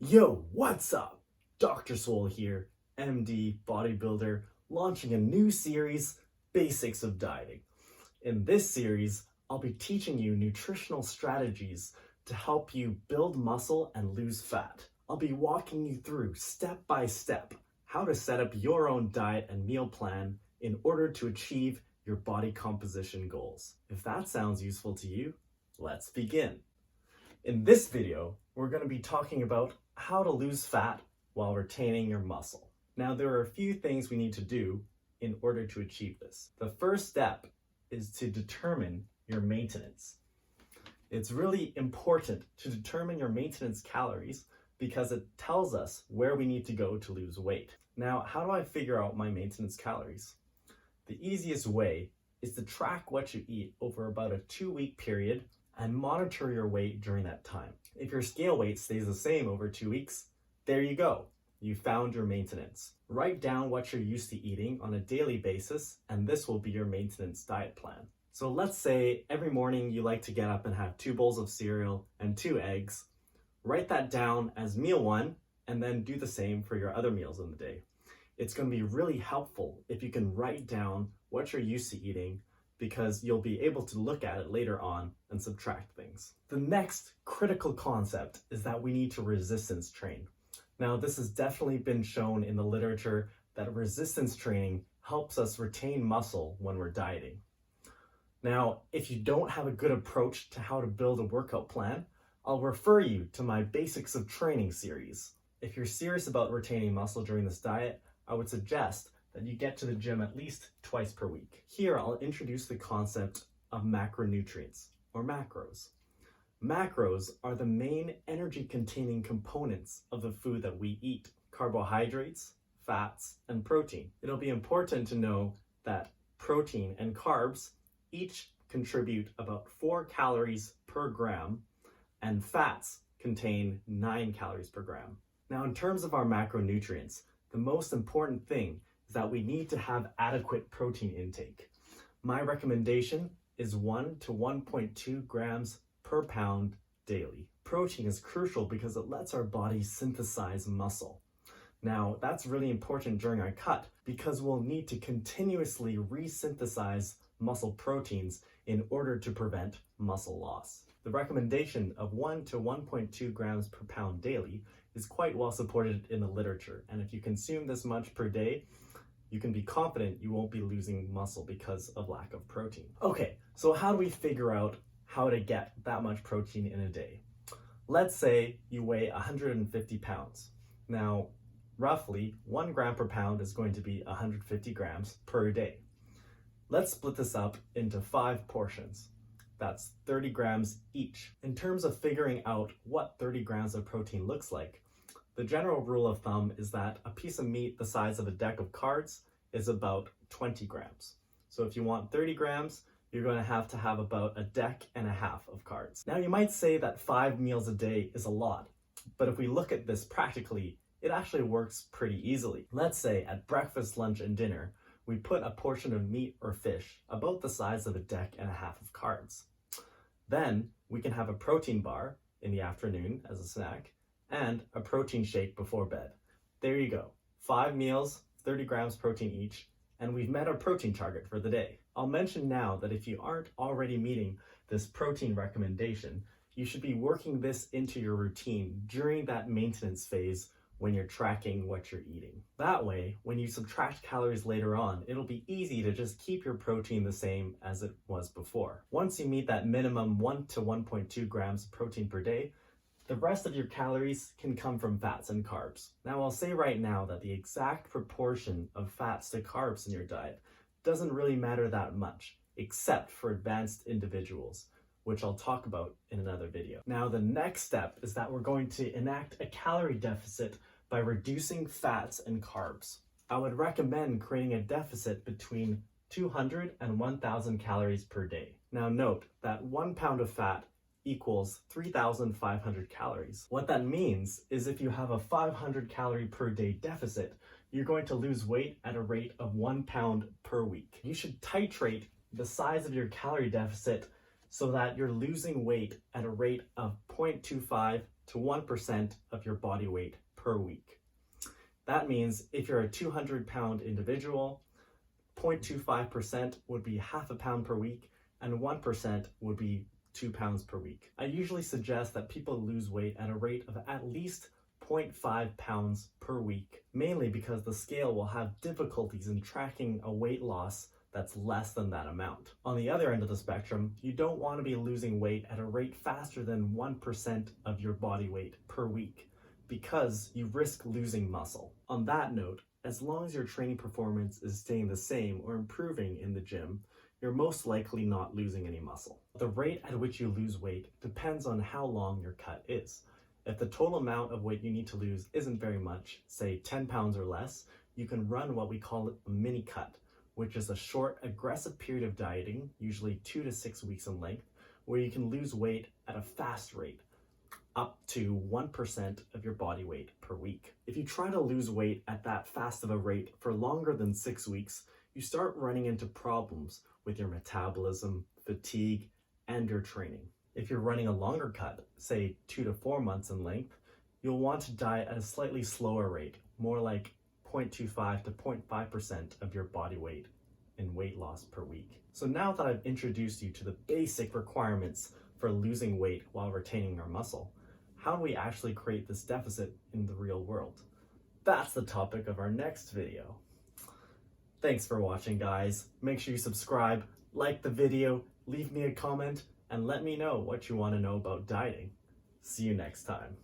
Yo, what's up? Dr. Soul here, MD, bodybuilder, launching a new series, Basics of Dieting. In this series, I'll be teaching you nutritional strategies to help you build muscle and lose fat. I'll be walking you through step by step how to set up your own diet and meal plan in order to achieve your body composition goals. If that sounds useful to you, let's begin. In this video, we're going to be talking about how to lose fat while retaining your muscle. Now, there are a few things we need to do in order to achieve this. The first step is to determine your maintenance. It's really important to determine your maintenance calories because it tells us where we need to go to lose weight. Now, how do I figure out my maintenance calories? The easiest way is to track what you eat over about a 2-week period and monitor your weight during that time. If your scale weight stays the same over 2 weeks, there you go. You found your maintenance. Write down what you're used to eating on a daily basis, and this will be your maintenance diet plan. So let's say every morning you like to get up and have 2 bowls of cereal and 2 eggs. Write that down as meal 1, and then do the same for your other meals in the day. It's going to be really helpful if you can write down what you're used to eating, because you'll be able to look at it later on and subtract things. The next critical concept is that we need to resistance train. Now, this has definitely been shown in the literature that resistance training helps us retain muscle when we're dieting. Now, if you don't have a good approach to how to build a workout plan, I'll refer you to my Basics of Training series. If you're serious about retaining muscle during this diet, I would suggest that you get to the gym at least twice per week. Here, I'll introduce the concept of macronutrients, or macros. Macros are the main energy-containing components of the food that we eat: carbohydrates, fats, and protein. It'll be important to know that protein and carbs each contribute about 4 calories per gram, and fats contain 9 calories per gram. Now, in terms of our macronutrients, the most important thing is that we need to have adequate protein intake. My recommendation is 1 to 1.2 grams per pound daily. Protein is crucial because it lets our body synthesize muscle. Now, that's really important during our cut because we'll need to continuously resynthesize muscle proteins in order to prevent muscle loss. The recommendation of 1 to 1.2 grams per pound daily is quite well supported in the literature, and if you consume this much per day, you can be confident you won't be losing muscle because of lack of protein. Okay, so how do we figure out how to get that much protein in a day? Let's say you weigh 150 pounds. Now, roughly 1 gram per pound is going to be 150 grams per day. Let's split this up into 5 portions. That's 30 grams each. In terms of figuring out what 30 grams of protein looks like, the general rule of thumb is that a piece of meat the size of a deck of cards is about 20 grams. So if you want 30 grams, you're going to have about a deck and a half of cards. Now, you might say that 5 meals a day is a lot, but if we look at this practically, it actually works pretty easily. Let's say at breakfast, lunch, and dinner, we put a portion of meat or fish about the size of a deck and a half of cards. Then we can have a protein bar in the afternoon as a snack and a protein shake before bed. There you go. 5 meals, 30 grams protein each, and we've met our protein target for the day. I'll mention now that if you aren't already meeting this protein recommendation, you should be working this into your routine during that maintenance phase when you're tracking what you're eating. That way, when you subtract calories later on, it'll be easy to just keep your protein the same as it was before. Once you meet that minimum 1 to 1.2 grams of protein per day, the rest of your calories can come from fats and carbs. Now, I'll say right now that the exact proportion of fats to carbs in your diet doesn't really matter that much, except for advanced individuals, which I'll talk about in another video. Now, the next step is that we're going to enact a calorie deficit by reducing fats and carbs. I would recommend creating a deficit between 200 and 1,000 calories per day. Now, note that 1 pound of fat equals 3,500 calories. What that means is if you have a 500 calorie per day deficit, you're going to lose weight at a rate of 1 pound per week. You should titrate the size of your calorie deficit so that you're losing weight at a rate of 0.25 to 1% of your body weight per week. That means if you're a 200-pound individual, 0.25% would be half a pound per week, and 1% would be 2 pounds per week. I usually suggest that people lose weight at a rate of at least 0.5 pounds per week, mainly because the scale will have difficulties in tracking a weight loss that's less than that amount. On the other end of the spectrum, you don't want to be losing weight at a rate faster than 1% of your body weight per week, because you risk losing muscle. On that note, as long as your training performance is staying the same or improving in the gym, you're most likely not losing any muscle. The rate at which you lose weight depends on how long your cut is. If the total amount of weight you need to lose isn't very much, say 10 pounds or less, you can run what we call a mini cut, which is a short, aggressive period of dieting, usually 2 to 6 weeks in length, where you can lose weight at a fast rate, up to 1% of your body weight per week. If you try to lose weight at that fast of a rate for longer than 6 weeks, you start running into problems with your metabolism, fatigue, and your training. If you're running a longer cut, say 2 to 4 months in length, you'll want to diet at a slightly slower rate, more like 0.25 to 0.5% of your body weight in weight loss per week. So now that I've introduced you to the basic requirements for losing weight while retaining your muscle, how do we actually create this deficit in the real world? That's the topic of our next video. Thanks for watching, guys. Make sure you subscribe, like the video, leave me a comment, and let me know what you want to know about dieting. See you next time.